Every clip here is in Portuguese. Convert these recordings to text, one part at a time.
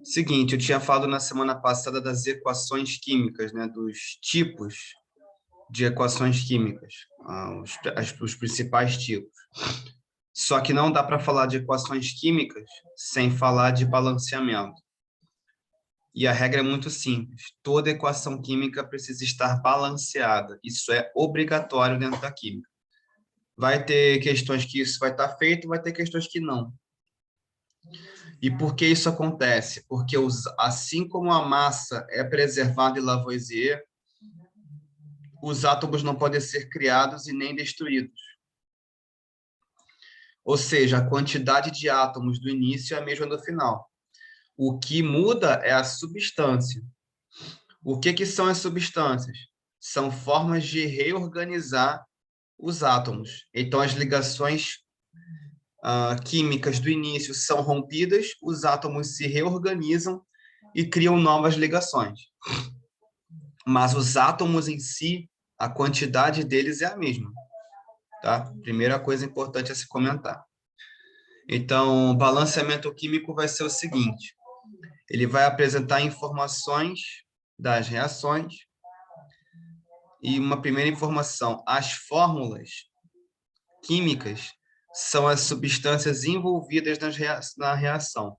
Seguinte, eu tinha falado na semana passada das equações químicas, né? Dos tipos de equações químicas, os principais tipos. Só que não dá para falar de equações químicas sem falar de balanceamento. E a regra é muito simples. Toda equação química precisa estar balanceada. Isso é obrigatório dentro da química. Vai ter questões que isso vai estar feito, vai ter questões que não. E por que isso acontece? Porque assim como a massa é preservada em Lavoisier, os átomos não podem ser criados e nem destruídos. Ou seja, a quantidade de átomos do início é a mesma do final. O que muda é a substância. O que são as substâncias? São formas de reorganizar os átomos. Então, as ligações químicas do início são rompidas, os átomos se reorganizam e criam novas ligações. Mas os átomos em si, a quantidade deles é a mesma, tá? Primeira coisa importante a se comentar. Então, o balanceamento químico vai ser o seguinte: ele vai apresentar informações das reações e uma primeira informação: as fórmulas químicas são as substâncias envolvidas na reação.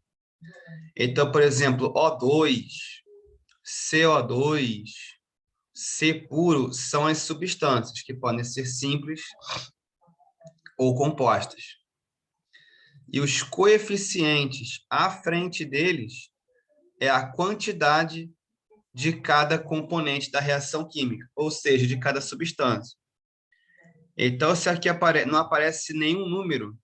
Então, por exemplo, O2, CO2, C puro são as substâncias que podem ser simples ou compostas. E os coeficientes à frente deles é a quantidade de cada componente da reação química, ou seja, de cada substância. Então, se aqui não aparece nenhum número,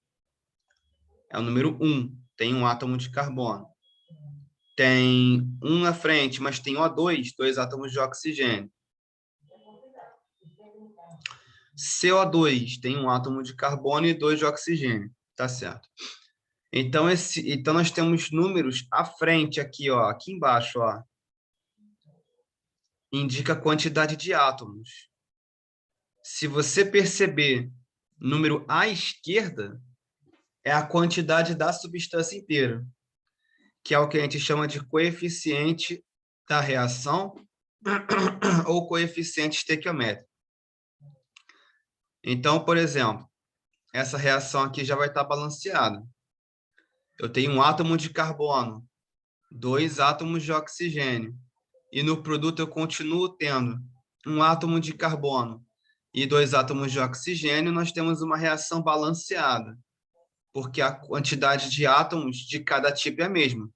é o número 1, tem um átomo de carbono. Tem um na frente, mas tem O2, dois átomos de oxigênio. CO2 tem um átomo de carbono e dois de oxigênio, tá certo? Então, nós temos números à frente aqui, ó, aqui embaixo, ó, indica a quantidade de átomos. Se você perceber, número à esquerda é a quantidade da substância inteira, que é o que a gente chama de coeficiente da reação ou coeficiente estequiométrico. Então, por exemplo, essa reação aqui já vai estar balanceada. Eu tenho um átomo de carbono, dois átomos de oxigênio, e no produto eu continuo tendo um átomo de carbono e dois átomos de oxigênio, nós temos uma reação balanceada, porque a quantidade de átomos de cada tipo é a mesma.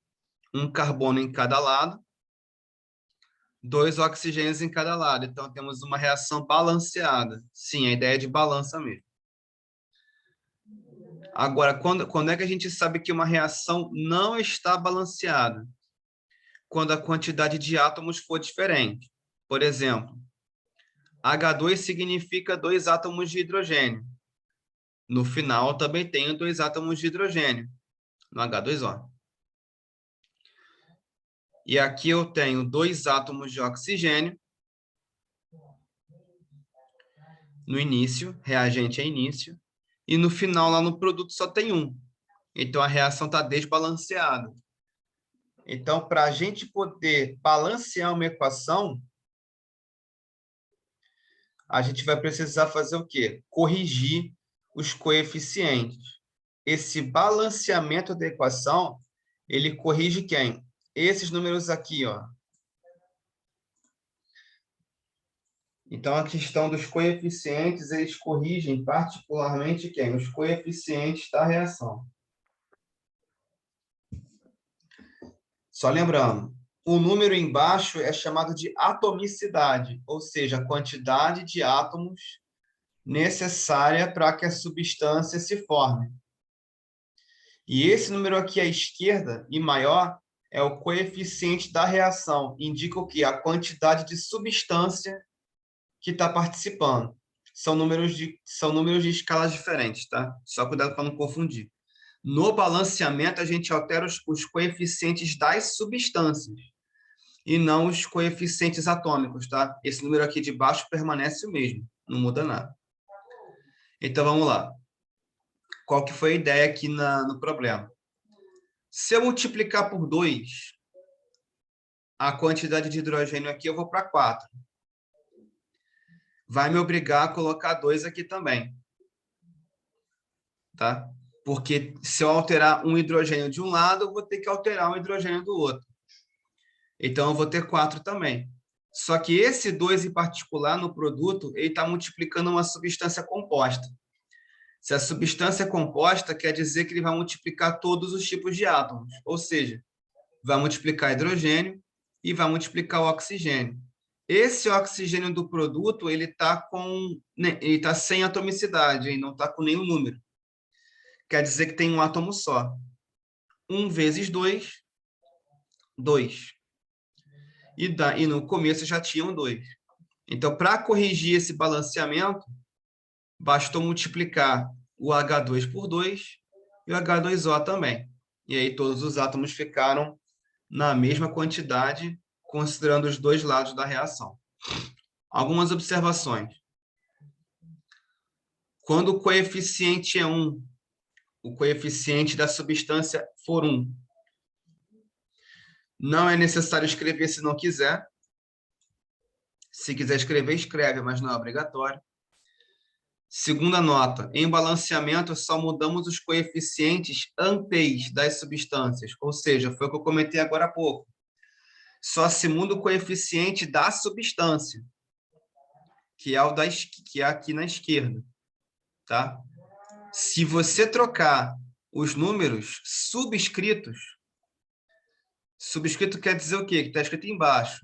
Um carbono em cada lado, dois oxigênios em cada lado. Então, temos uma reação balanceada. Sim, a ideia é de balança mesmo. Agora, quando é que a gente sabe que uma reação não está balanceada? Quando a quantidade de átomos for diferente. Por exemplo, H2 significa dois átomos de hidrogênio. No final, também tenho dois átomos de hidrogênio, no H2O. E aqui eu tenho dois átomos de oxigênio. No início, reagente é início. E no final, lá no produto, só tem um. Então, a reação está desbalanceada. Então, para a gente poder balancear uma equação, a gente vai precisar fazer o quê? Corrigir os coeficientes. Esse balanceamento da equação, ele corrige quem? Esses números aqui, ó. Então, a questão dos coeficientes, eles corrigem particularmente quem? Os coeficientes da reação. Só lembrando, o número embaixo é chamado de atomicidade, ou seja, a quantidade de átomos necessária para que a substância se forme. E esse número aqui à esquerda e maior é o coeficiente da reação, indica o quê? A quantidade de substância que está participando. São números de escalas diferentes, tá? Só cuidado para não confundir. No balanceamento, a gente altera os coeficientes das substâncias e não os coeficientes atômicos, tá? Esse número aqui de baixo permanece o mesmo, não muda nada. Então, vamos lá. Qual que foi a ideia aqui no problema? Se eu multiplicar por 2, a quantidade de hidrogênio aqui eu vou para 4. Vai me obrigar a colocar 2 aqui também. Tá? Porque se eu alterar um hidrogênio de um lado, eu vou ter que alterar um hidrogênio do outro. Então, eu vou ter 4 também. Só que esse 2 em particular, no produto, ele está multiplicando uma substância composta. Se a substância é composta, quer dizer que ele vai multiplicar todos os tipos de átomos. Ou seja, vai multiplicar hidrogênio e vai multiplicar o oxigênio. Esse oxigênio do produto, ele está sem atomicidade, ele não está com nenhum número. Quer dizer que tem um átomo só. 1 vezes 2, 2. E no começo já tinham 2. Então, para corrigir esse balanceamento, bastou multiplicar o H2 por 2 e o H2O também. E aí todos os átomos ficaram na mesma quantidade, considerando os dois lados da reação. Algumas observações. Quando o coeficiente é 1, o coeficiente da substância for 1, não é necessário escrever se não quiser. Se quiser escrever, escreve, mas não é obrigatório. Segunda nota, em balanceamento só mudamos os coeficientes antes das substâncias, ou seja, foi o que eu comentei agora há pouco. Só se muda o coeficiente da substância, que é aqui na esquerda, tá? Se você trocar os números subscritos, subscrito quer dizer o quê? Que está escrito embaixo.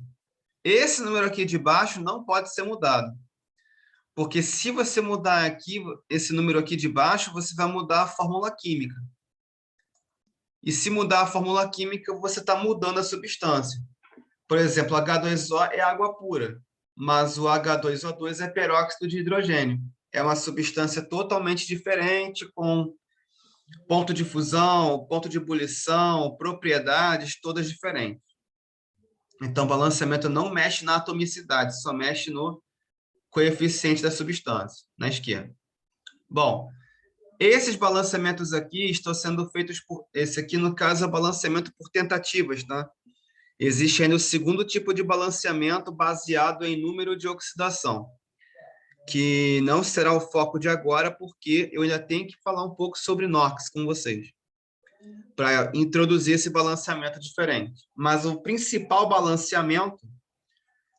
Esse número aqui de baixo não pode ser mudado. Porque se você mudar aqui, esse número aqui de baixo, você vai mudar a fórmula química. E se mudar a fórmula química, você está mudando a substância. Por exemplo, H2O é água pura, mas o H2O2 é peróxido de hidrogênio. É uma substância totalmente diferente, com ponto de fusão, ponto de ebulição, propriedades todas diferentes. Então, o balanceamento não mexe na atomicidade, só mexe no coeficiente da substância, na esquerda. Bom, esses balanceamentos aqui estão sendo feitos por... Esse aqui, no caso, é o balanceamento por tentativas, tá? Existe ainda o segundo tipo de balanceamento baseado em número de oxidação, que não será o foco de agora, porque eu ainda tenho que falar um pouco sobre NOx com vocês, para introduzir esse balanceamento diferente. Mas o principal balanceamento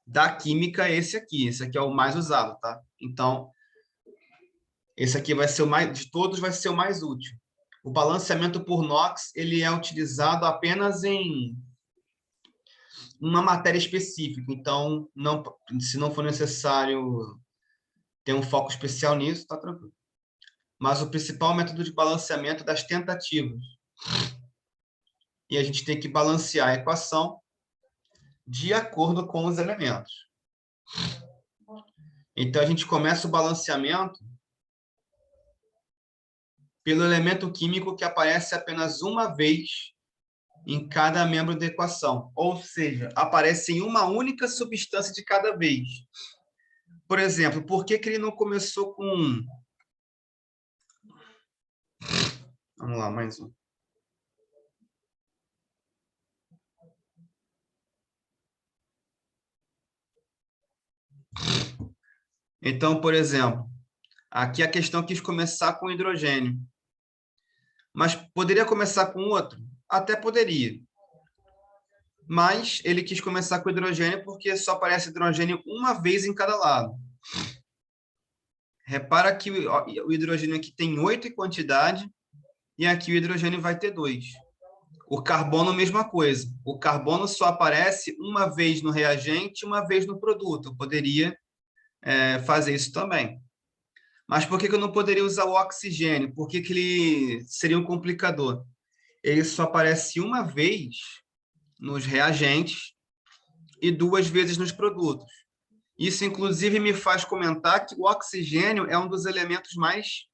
da química é esse aqui. Esse aqui é o mais usado, tá? Então, esse aqui vai ser o mais, de todos, vai ser o mais útil. O balanceamento por NOx, ele é utilizado apenas em uma matéria específica. Então, não, se não for necessário ter um foco especial nisso, tá tranquilo. Mas o principal método de balanceamento é das tentativas. E a gente tem que balancear a equação de acordo com os elementos. Então, a gente começa o balanceamento pelo elemento químico que aparece apenas uma vez em cada membro da equação. Ou seja, aparece em uma única substância de cada vez. Por exemplo, por que ele não começou com... Vamos lá, mais um. Então, por exemplo, aqui a questão quis começar com hidrogênio. Mas poderia começar com outro? Até poderia. Mas ele quis começar com hidrogênio porque só aparece hidrogênio uma vez em cada lado. Repara que o hidrogênio aqui tem 8 em quantidade e aqui o hidrogênio vai ter 2. O carbono, mesma coisa. O carbono só aparece uma vez no reagente e uma vez no produto. Eu poderia fazer isso também. Mas por que eu não poderia usar o oxigênio? Por que ele seria um complicador? Ele só aparece uma vez nos reagentes e 2 vezes nos produtos. Isso, inclusive, me faz comentar que o oxigênio é um dos elementos mais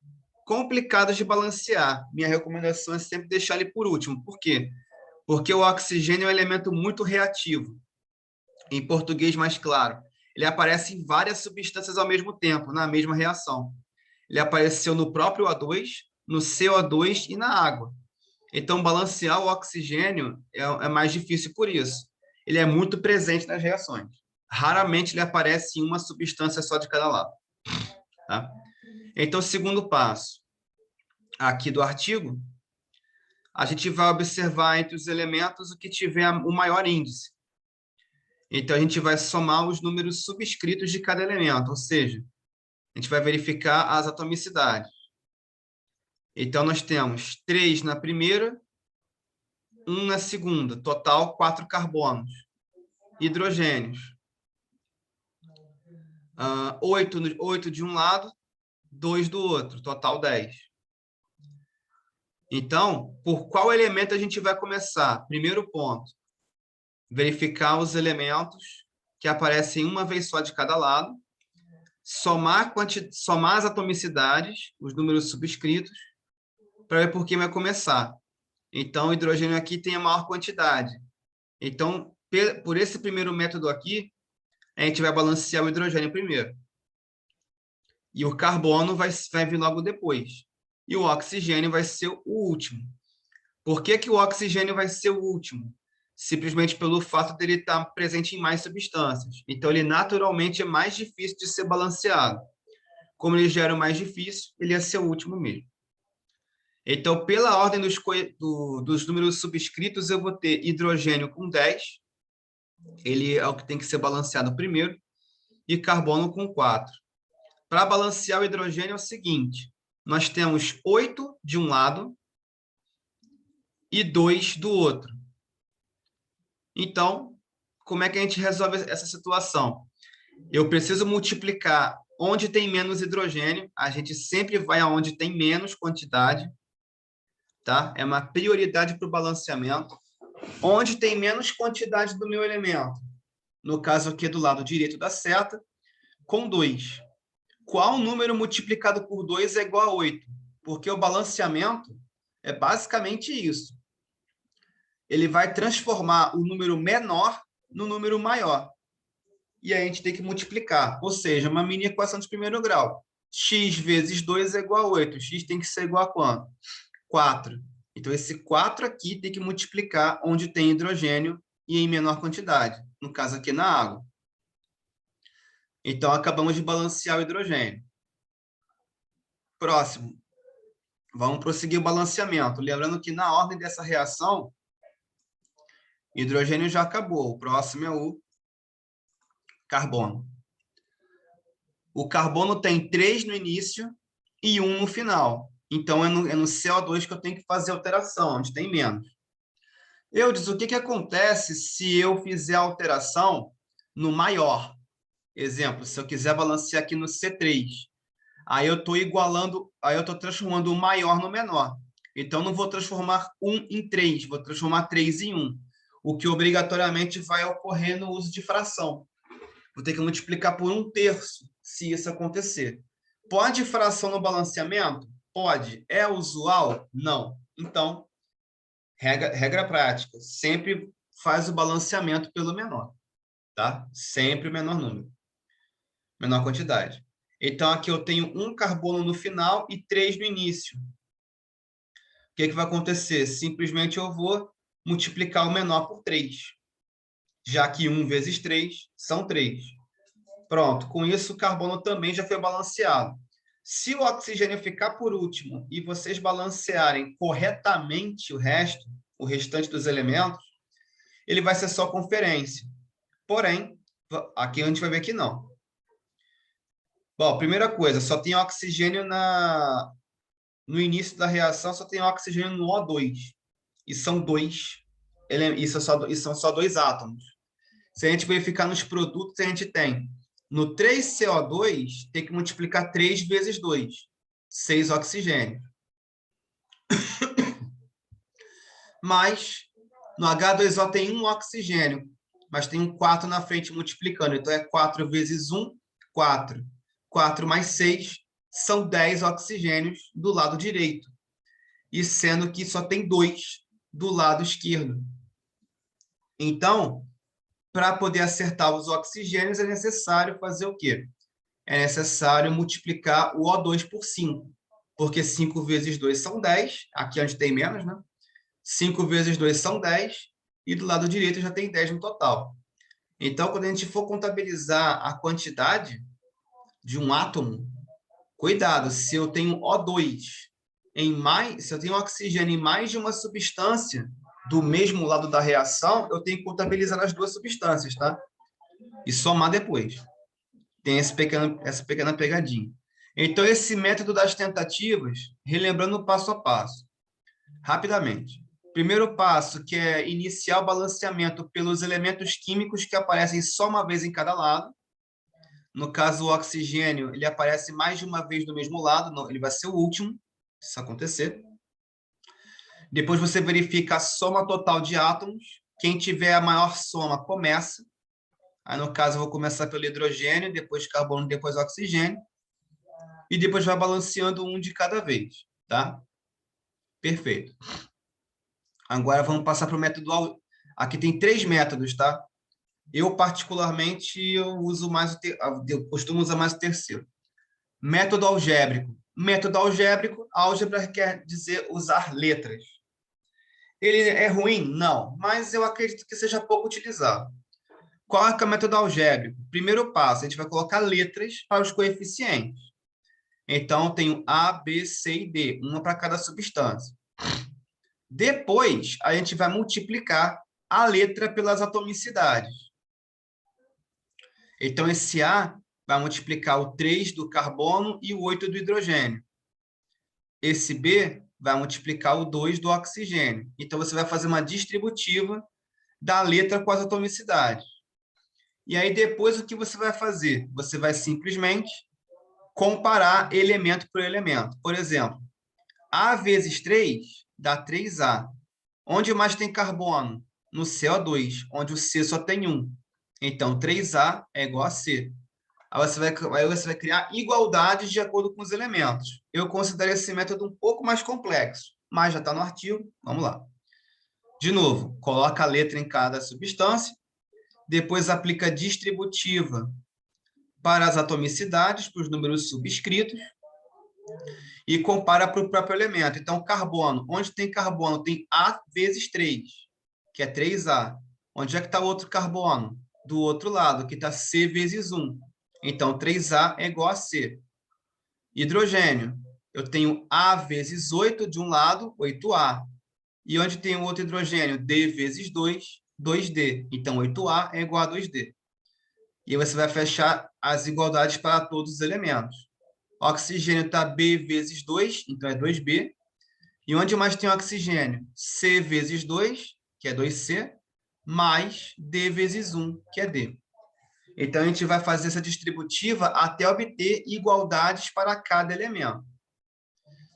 complicados de balancear. Minha recomendação é sempre deixar ele por último. Por quê? Porque o oxigênio é um elemento muito reativo. Em português mais claro, ele aparece em várias substâncias ao mesmo tempo, na mesma reação. Ele apareceu no próprio O2, no CO2 e na água. Então, balancear o oxigênio é mais difícil por isso. ele é muito presente nas reações. Raramente ele aparece em uma substância só de cada lado. Tá? Então, segundo passo aqui do artigo, a gente vai observar entre os elementos o que tiver o maior índice. Então, a gente vai somar os números subscritos de cada elemento, ou seja, a gente vai verificar as atomicidades. Então, nós temos 3 na primeira, 1 na segunda, total 4 carbonos. Hidrogênios. 8 de um lado, 2 do outro, total 10. Então, por qual elemento a gente vai começar? Primeiro ponto, verificar os elementos que aparecem uma vez só de cada lado, somar as atomicidades, os números subscritos, para ver por quem vai começar. Então, o hidrogênio aqui tem a maior quantidade. Então, por esse primeiro método aqui, a gente vai balancear o hidrogênio primeiro. E o carbono vai vir logo depois. E o oxigênio vai ser o último. Por que que o oxigênio vai ser o último? Simplesmente pelo fato dele estar presente em mais substâncias. Então, ele naturalmente é mais difícil de ser balanceado. Como ele já era o mais difícil, ele ia ser o último mesmo. Então, pela ordem dos números subscritos, eu vou ter hidrogênio com 10. Ele é o que tem que ser balanceado primeiro. E carbono com 4. Para balancear o hidrogênio é o seguinte. Nós temos 8 de um lado e 2 do outro. Então, como é que a gente resolve essa situação? Eu preciso multiplicar onde tem menos hidrogênio, a gente sempre vai aonde tem menos quantidade, tá? É uma prioridade para o balanceamento. Onde tem menos quantidade do meu elemento, no caso aqui do lado direito da seta, com 2. Qual número multiplicado por 2 é igual a 8? Porque o balanceamento é basicamente isso. Ele vai transformar o número menor no número maior. E aí a gente tem que multiplicar. Ou seja, uma mini equação de primeiro grau. X vezes 2 é igual a 8. X tem que ser igual a quanto? 4. Então, esse 4 aqui tem que multiplicar onde tem hidrogênio e em menor quantidade. No caso aqui, na água. Então, acabamos de balancear o hidrogênio. Próximo. Vamos prosseguir o balanceamento. Lembrando que na ordem dessa reação, hidrogênio já acabou. O próximo é o carbono. O carbono tem 3 no início e 1 no final. Então, é no CO2 que eu tenho que fazer a alteração, onde tem menos. Eu disse, o que acontece se eu fizer a alteração no maior? Exemplo, se eu quiser balancear aqui no C3, aí eu estou igualando, aí eu estou transformando o maior no menor. Então, não vou transformar 1 em 3, vou transformar 3 em 1, o que obrigatoriamente vai ocorrer no uso de fração. Vou ter que multiplicar por 1/3, se isso acontecer. Pode fração no balanceamento? Pode. É usual? Não. Então, regra prática, sempre faz o balanceamento pelo menor, tá? Sempre o menor número, menor quantidade. Então, aqui eu tenho 1 carbono no final e 3 no início. O que vai acontecer? Simplesmente eu vou multiplicar o menor por 3, já que 1 vezes 3 são 3. Pronto, com isso o carbono também já foi balanceado. Se o oxigênio ficar por último e vocês balancearem corretamente o restante dos elementos, ele vai ser só conferência. Porém, aqui a gente vai ver que não. Bom, primeira coisa, só tem oxigênio no início da reação, só tem oxigênio no O2. E são são só 2 átomos. Se a gente verificar nos produtos, a gente tem no 3CO2, tem que multiplicar 3 vezes 2, 6 oxigênios. Mas no H2O tem 1 oxigênio, mas tem um 4 na frente multiplicando. Então, é 4 vezes 1, 4. 4 mais 6 são 10 oxigênios do lado direito. E sendo que só tem 2 do lado esquerdo. Então, para poder acertar os oxigênios, é necessário fazer o quê? É necessário multiplicar o O2 por 5. Porque 5 vezes 2 são 10. Aqui onde tem menos, né? 5 vezes 2 são 10. e do lado direito já tem 10 no total. Então, quando a gente for contabilizar a quantidade de um átomo, cuidado, se eu tenho O2 se eu tenho oxigênio em mais de uma substância do mesmo lado da reação, eu tenho que contabilizar as duas substâncias, tá? E somar depois. Tem essa pequena pegadinha. Então, esse método das tentativas, relembrando o passo a passo, rapidamente. Primeiro passo, que é iniciar o balanceamento pelos elementos químicos que aparecem só uma vez em cada lado. No caso, o oxigênio, ele aparece mais de uma vez do mesmo lado, não, ele vai ser o último, se isso acontecer. Depois você verifica a soma total de átomos. Quem tiver a maior soma, começa. Aí, no caso, eu vou começar pelo hidrogênio, depois carbono, depois oxigênio. E depois vai balanceando um de cada vez, tá? Perfeito. Agora, vamos passar para o método... Aqui tem 3 métodos, tá? Eu, particularmente, eu costumo usar mais o terceiro. Método algébrico. Método algébrico, álgebra quer dizer usar letras. Ele é ruim? Não, mas eu acredito que seja pouco utilizado. Qual é o método algébrico? Primeiro passo, a gente vai colocar letras para os coeficientes. Então, eu tenho A, B, C e D, uma para cada substância. Depois, a gente vai multiplicar a letra pelas atomicidades. Então, esse A vai multiplicar o 3 do carbono e o 8 do hidrogênio. Esse B vai multiplicar o 2 do oxigênio. Então, você vai fazer uma distributiva da letra com as atomicidades. E aí, depois, o que você vai fazer? Você vai simplesmente comparar elemento por elemento. Por exemplo, A vezes 3 dá 3A. Onde mais tem carbono? No CO2, onde o C só tem 1. Então, 3A é igual a C. Aí você vai criar igualdades de acordo com os elementos. Eu considero esse método um pouco mais complexo, mas já está no artigo. Vamos lá. De novo, coloca a letra em cada substância, depois aplica distributiva para as atomicidades, para os números subscritos, e compara para o próprio elemento. Então, carbono. Onde tem carbono? Tem A vezes 3, que é 3A. Onde é que está o outro carbono? Do outro lado, que está C vezes 1. Então, 3A é igual a C. Hidrogênio. Eu tenho A vezes 8 de um lado, 8A. E onde tem o outro hidrogênio? D vezes 2, 2D. Então, 8A é igual a 2D. E você vai fechar as igualdades para todos os elementos. Oxigênio está B vezes 2, então é 2B. E onde mais tem oxigênio? C vezes 2, que é 2C, mais D vezes 1, que é D. Então, a gente vai fazer essa distributiva até obter igualdades para cada elemento.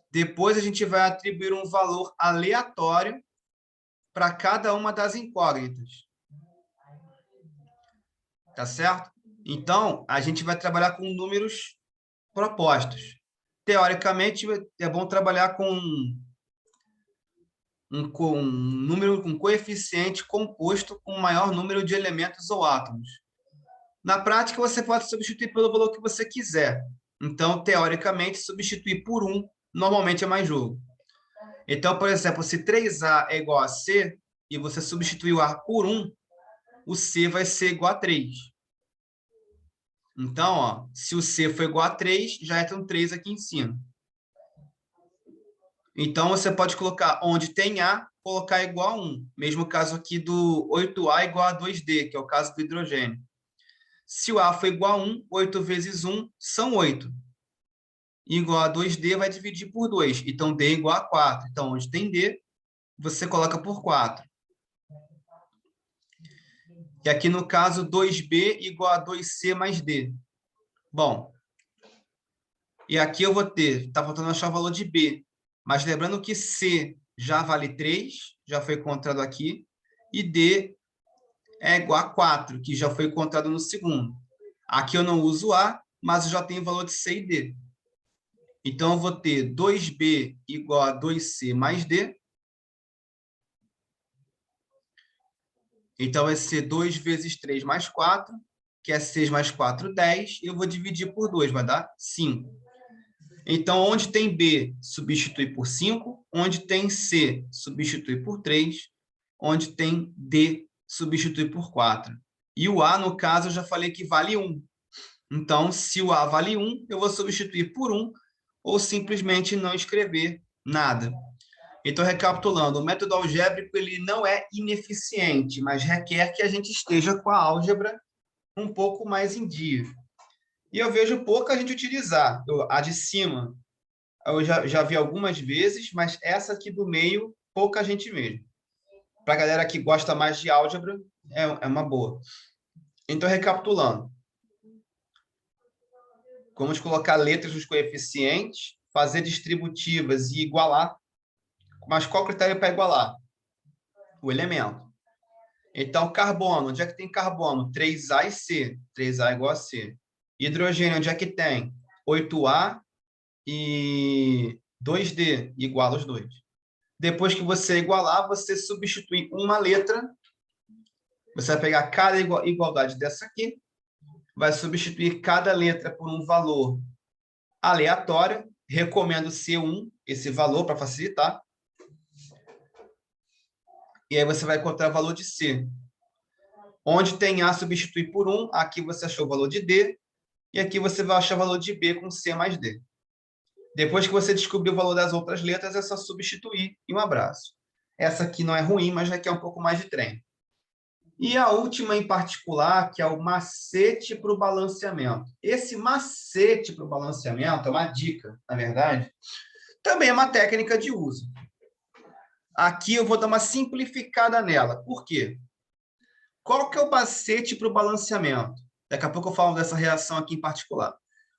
Depois, a gente vai atribuir um valor aleatório para cada uma das incógnitas. Tá certo? Então, a gente vai trabalhar com números propostos. Teoricamente, é bom trabalhar com um número com coeficiente composto com o maior número de elementos ou átomos. Na prática, você pode substituir pelo valor que você quiser. Então, teoricamente, substituir por 1 normalmente é mais jogo. Então, por exemplo, se 3A é igual a C e você substituir o A por 1, o C vai ser igual a 3. Então, ó, se o C for igual a 3, já entra um 3 aqui em cima. Então, você pode colocar onde tem A, colocar igual a 1. Mesmo caso aqui do 8A igual a 2D, que é o caso do hidrogênio. Se o A for igual a 1, 8 vezes 1 são 8. Igual a 2D vai dividir por 2. Então, D é igual a 4. Então, onde tem D, você coloca por 4. E aqui, no caso, 2B igual a 2C mais D. Bom, e aqui eu vou ter, está faltando achar o valor de B. Mas lembrando que C já vale 3, já foi encontrado aqui, e D é igual a 4, que já foi encontrado no segundo. Aqui eu não uso A, mas eu já tenho o valor de C e D. Então, eu vou ter 2B igual a 2C mais D. Então, vai ser 2 vezes 3 mais 4, que é 6 mais 4, 10. Eu vou dividir por 2, vai dar 5. Então, onde tem B, substitui por 5. Onde tem C, substitui por 3. onde tem D, substitui por 4. E o A, no caso, eu já falei que vale 1. Então, se o A vale 1, eu vou substituir por 1 ou simplesmente não escrever nada. Então, recapitulando, o método algébrico ele não é ineficiente, mas requer que a gente esteja com a álgebra um pouco mais em dia. E eu vejo pouca gente utilizar. A de cima, eu já vi algumas vezes, mas essa aqui do meio, pouca gente mesmo. Para a galera que gosta mais de álgebra, é uma boa. Então, recapitulando. Vamos colocar letras nos coeficientes, fazer distributivas e igualar. Mas qual critério para igualar? O elemento. Então, carbono, onde é que tem carbono? 3A e C. 3A igual a C. Hidrogênio, onde é que tem? 8A e 2D, igual aos dois. Depois que você igualar, você substitui uma letra. Você vai pegar cada igualdade dessa aqui, vai substituir cada letra por um valor aleatório. Recomendo C1, esse valor, para facilitar. E aí você vai encontrar o valor de C. Onde tem A, substitui por 1. Aqui você achou o valor de D. E aqui você vai achar o valor de B com C mais D. Depois que você descobrir o valor das outras letras, é só substituir e um abraço. Essa aqui não é ruim, mas requer um pouco mais de treino. E a última em particular, que é o macete para o balanceamento. Esse macete para o balanceamento é uma dica, na verdade. Também é uma técnica de uso. Aqui eu vou dar uma simplificada nela. Por quê? Qual que é o macete para o balanceamento? Daqui a pouco eu falo dessa reação aqui em particular.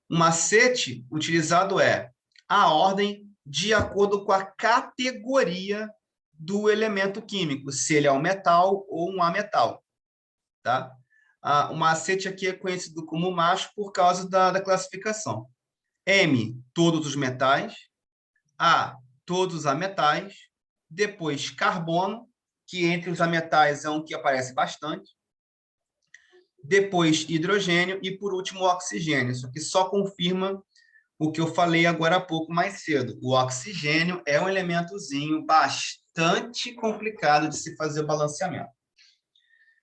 O macete utilizado é a ordem de acordo com a categoria do elemento químico, se ele é um metal ou um ametal. Tá? O macete aqui é conhecido como macho por causa da classificação. M, todos os metais. A, todos os ametais. Depois, carbono, que entre os ametais é um que aparece bastante. Depois, hidrogênio e, por último, oxigênio. Isso aqui só confirma o que eu falei agora há pouco mais cedo. O oxigênio é um elementozinho bastante complicado de se fazer o balanceamento.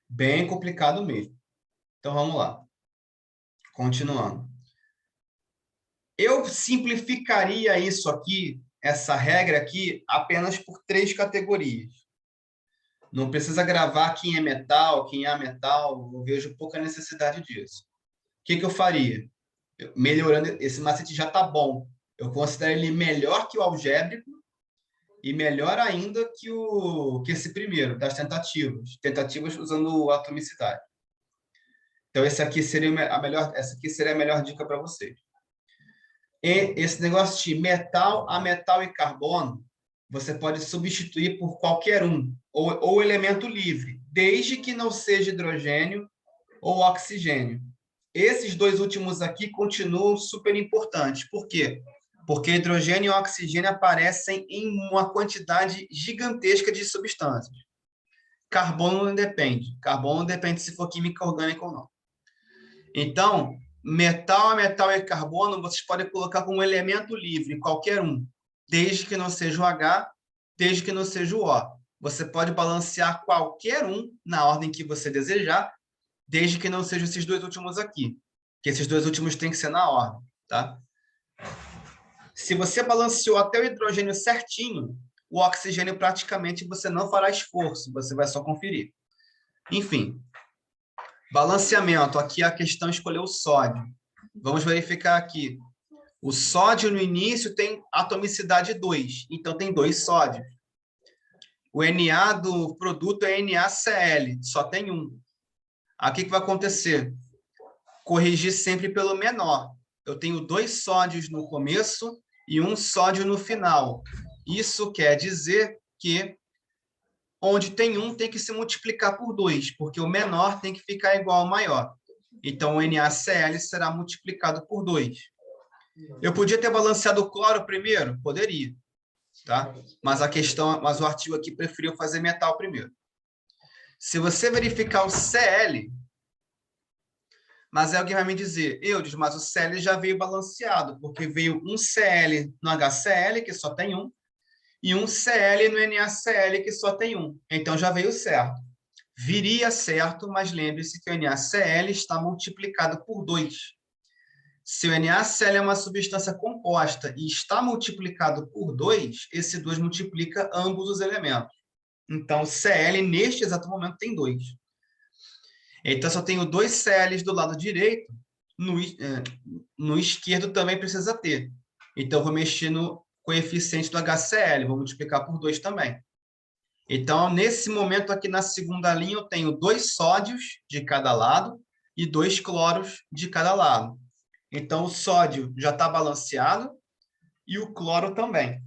Bem complicado mesmo. Então, vamos lá. Continuando. Eu simplificaria isso aqui, essa regra aqui, apenas por 3 categorias. Não precisa gravar quem é metal, quem é ametal, eu vejo pouca necessidade disso. O que eu faria? Melhorando, esse macete já está bom. Eu considero ele melhor que o algébrico e melhor ainda que esse primeiro, das tentativas. Tentativas usando atomicidade. Então, essa aqui seria a melhor dica para vocês. E esse negócio de metal, ametal e carbono, você pode substituir por qualquer um, ou elemento livre, desde que não seja hidrogênio ou oxigênio. Esses dois últimos aqui continuam super importantes. Por quê? Porque hidrogênio e oxigênio aparecem em uma quantidade gigantesca de substâncias. Carbono não depende. Carbono depende se for química orgânica ou não. Então, metal, ametal e carbono, vocês podem colocar como elemento livre, qualquer um, desde que não seja o H, desde que não seja o O. Você pode balancear qualquer um na ordem que você desejar, desde que não sejam esses dois últimos aqui. Que esses dois últimos têm que ser na ordem, tá? Se você balanceou até o hidrogênio certinho, o oxigênio praticamente você não fará esforço, você vai só conferir. Enfim, balanceamento. Aqui a questão escolheu o sódio. Vamos verificar aqui. O sódio no início tem atomicidade 2, então tem 2 sódios. O Na do produto é NaCl, só tem 1. Aqui o que vai acontecer? Corrigir sempre pelo menor. Eu tenho 2 sódios no começo e 1 sódio no final. Isso quer dizer que onde tem 1 tem que se multiplicar por 2, porque o menor tem que ficar igual ao maior. Então, o NaCl será multiplicado por 2. Eu podia ter balanceado o cloro primeiro? Poderia. Tá? Mas o artigo aqui preferiu fazer metal primeiro. Se você verificar o Cl, mas alguém vai me dizer, Eudes, mas o Cl já veio balanceado, porque veio um Cl no HCl, que só tem 1, e um Cl no NaCl, que só tem um. Então, já veio certo. Viria certo, mas lembre-se que o NaCl está multiplicado por 2. Se o NaCl é uma substância composta e está multiplicado por 2, esse 2 multiplica ambos os elementos. Então, Cl, neste exato momento, tem 2. Então, se eu tenho 2 Cls do lado direito, no esquerdo também precisa ter. Então, eu vou mexer no coeficiente do HCl, vou multiplicar por 2 também. Então, nesse momento aqui na segunda linha, eu tenho 2 sódios de cada lado e 2 cloros de cada lado. Então, o sódio já está balanceado e o cloro também.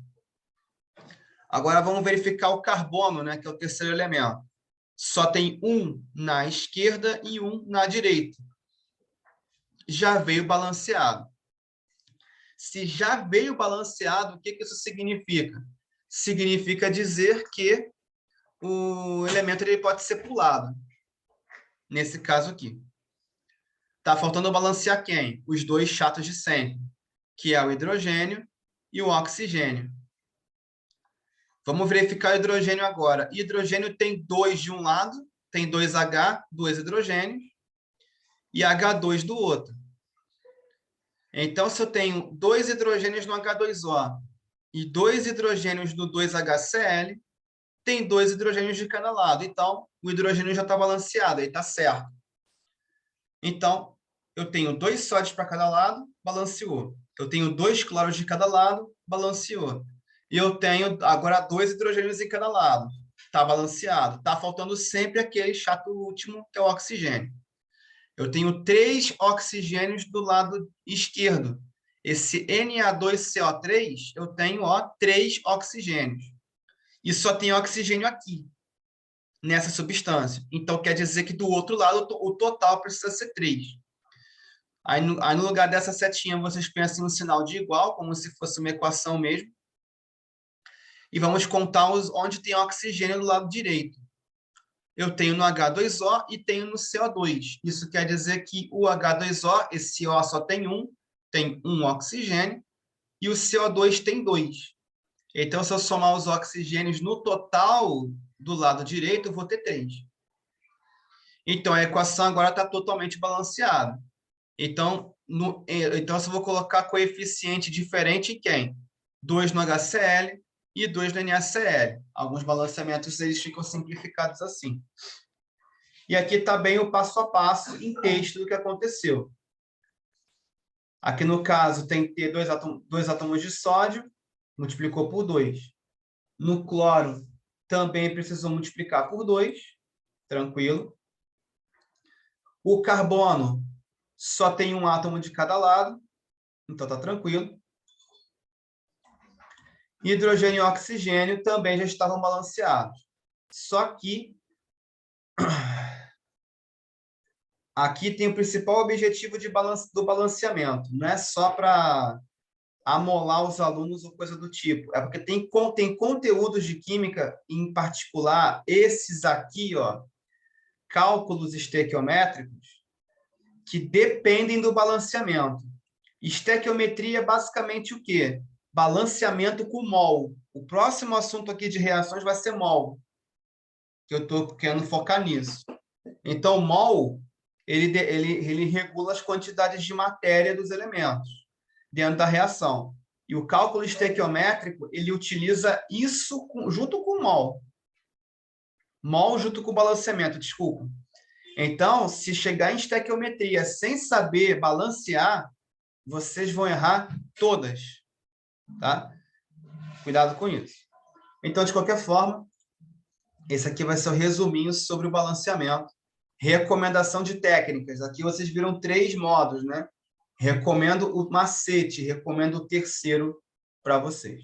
Agora, vamos verificar o carbono, né, que é o terceiro elemento. Só tem um na esquerda e um na direita. Já veio balanceado. Se já veio balanceado, o que isso significa? Significa dizer que o elemento ele pode ser pulado. Nesse caso aqui. Está faltando balancear quem? Os dois chatos de sempre, que é o hidrogênio e o oxigênio. Vamos verificar o hidrogênio agora. Hidrogênio tem 2 de um lado, tem 2H, 2 hidrogênios, e H2 do outro. Então, se eu tenho 2 hidrogênios no H2O e 2 hidrogênios no 2HCl, tem 2 hidrogênios de cada lado. Então, o hidrogênio já está balanceado, aí está certo. Então, eu tenho 2 sódios para cada lado, balanceou. Eu tenho 2 cloros de cada lado, balanceou. E eu tenho agora 2 hidrogênios em cada lado. Está balanceado. Está faltando sempre aquele chato último, que é o oxigênio. Eu tenho 3 oxigênios do lado esquerdo. Esse Na2CO3, eu tenho 3 oxigênios. E só tem oxigênio aqui, nessa substância. Então, quer dizer que do outro lado, o total precisa ser 3. Aí no lugar dessa setinha, vocês pensam em um sinal de igual, como se fosse uma equação mesmo. E vamos contar onde tem oxigênio do lado direito. Eu tenho no H2O e tenho no CO2. Isso quer dizer que o H2O, esse O só tem um oxigênio, e o CO2 tem 2. Então, se eu somar os oxigênios no total do lado direito, eu vou ter 3. Então, a equação agora está totalmente balanceada. Então, se eu vou colocar coeficiente diferente em quem? 2 no HCl e 2 no NaCl. Alguns balanceamentos eles ficam simplificados assim. E aqui está bem o passo a passo em texto do que aconteceu. Aqui, no caso, tem que ter 2 átomos de sódio, multiplicou por 2. No cloro, também precisou multiplicar por 2, tranquilo. O carbono só tem um átomo de cada lado, então está tranquilo. Hidrogênio e oxigênio também já estavam balanceados. Só que aqui tem o principal objetivo do balanceamento. Não é só para amolar os alunos ou coisa do tipo. É porque tem conteúdos de química, em particular, esses aqui, ó, cálculos estequiométricos, que dependem do balanceamento. Estequiometria é basicamente o quê? Balanceamento com mol. O próximo assunto aqui de reações vai ser mol, que eu estou querendo focar nisso. Então, o mol, ele regula as quantidades de matéria dos elementos dentro da reação. E o cálculo estequiométrico, ele utiliza isso junto com o mol. Mol junto com o balanceamento, desculpa. Então, se chegar em estequiometria sem saber balancear, vocês vão errar todas, tá? Cuidado com isso. Então, de qualquer forma, esse aqui vai ser o resuminho sobre o balanceamento. Recomendação de técnicas. Aqui vocês viram 3 modos, né? Recomendo o macete, recomendo o terceiro para vocês.